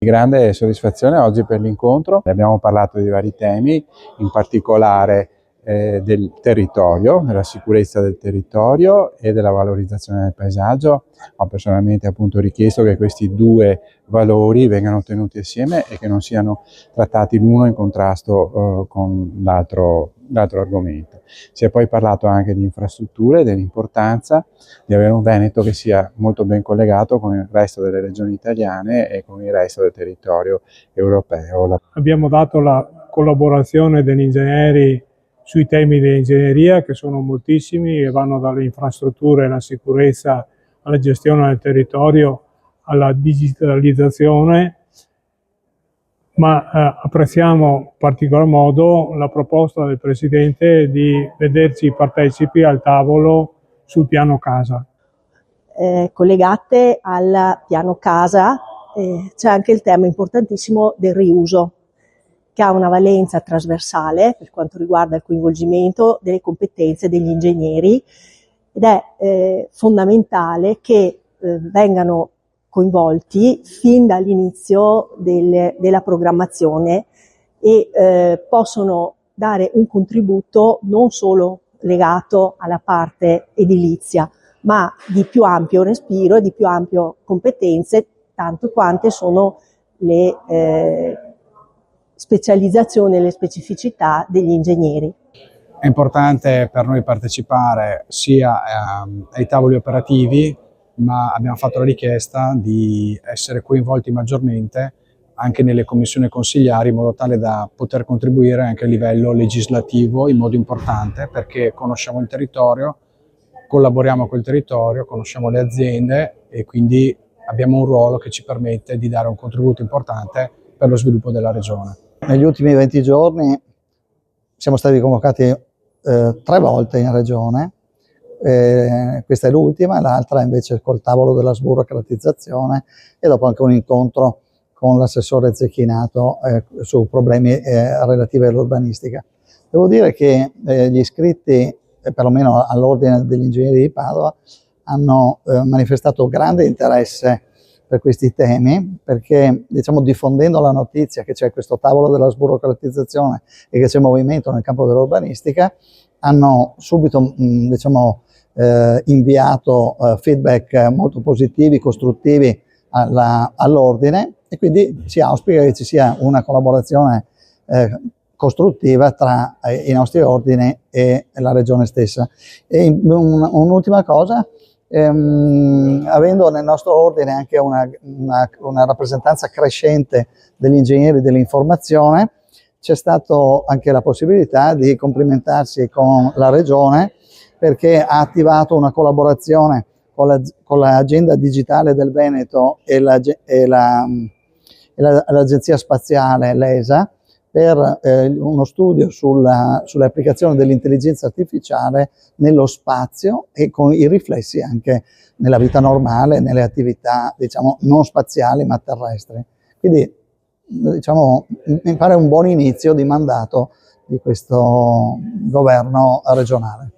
Grande soddisfazione oggi per l'incontro. Abbiamo parlato di vari temi, in particolare del territorio, della sicurezza del territorio e della valorizzazione del paesaggio. Ho personalmente appunto richiesto che questi due valori vengano tenuti assieme e che non siano trattati l'uno in contrasto con l'altro argomento. Si è poi parlato anche di infrastrutture, dell'importanza di avere un Veneto che sia molto ben collegato con il resto delle regioni italiane e con il resto del territorio europeo. Abbiamo dato la collaborazione degli ingegneri sui temi di ingegneria, che sono moltissimi e vanno dalle infrastrutture alla sicurezza, alla gestione del territorio, alla digitalizzazione, ma apprezziamo in particolar modo la proposta del Presidente di vederci partecipi al tavolo sul piano casa. Collegate al piano casa c'è anche il tema importantissimo del riuso, che ha una valenza trasversale per quanto riguarda il coinvolgimento delle competenze degli ingegneri ed è fondamentale che vengano coinvolti fin dall'inizio della programmazione e possono dare un contributo non solo legato alla parte edilizia, ma di più ampio respiro e di più ampie competenze, tanto quante sono le specializzazioni e le specificità degli ingegneri. È importante per noi partecipare sia ai tavoli operativi, ma abbiamo fatto la richiesta di essere coinvolti maggiormente anche nelle commissioni consigliari in modo tale da poter contribuire anche a livello legislativo in modo importante, perché conosciamo il territorio, collaboriamo col territorio, conosciamo le aziende e quindi abbiamo un ruolo che ci permette di dare un contributo importante per lo sviluppo della regione. Negli ultimi 20 giorni siamo stati convocati 3 volte in regione, questa è l'ultima, l'altra invece col tavolo della sburocratizzazione e dopo anche un incontro con l'assessore Zecchinato su problemi relativi all'urbanistica. Devo dire che gli iscritti, perlomeno all'Ordine degli Ingegneri di Padova, hanno manifestato grande interesse per questi temi, perché diciamo diffondendo la notizia che c'è questo tavolo della sburocratizzazione e che c'è movimento nel campo dell'urbanistica, hanno subito diciamo, inviato feedback molto positivi, costruttivi all'ordine e quindi si auspica che ci sia una collaborazione costruttiva tra i nostri ordini e la regione stessa. E un'ultima cosa, avendo nel nostro ordine anche una rappresentanza crescente degli ingegneri dell'informazione, c'è stata anche la possibilità di complimentarsi con la regione perché ha attivato una collaborazione con l'agenda digitale del Veneto e l'agenzia spaziale, l'ESA, per uno studio sulle applicazioni dell'intelligenza artificiale nello spazio e con i riflessi anche nella vita normale, nelle attività diciamo non spaziali ma terrestri. Quindi diciamo mi pare un buon inizio di mandato di questo governo regionale.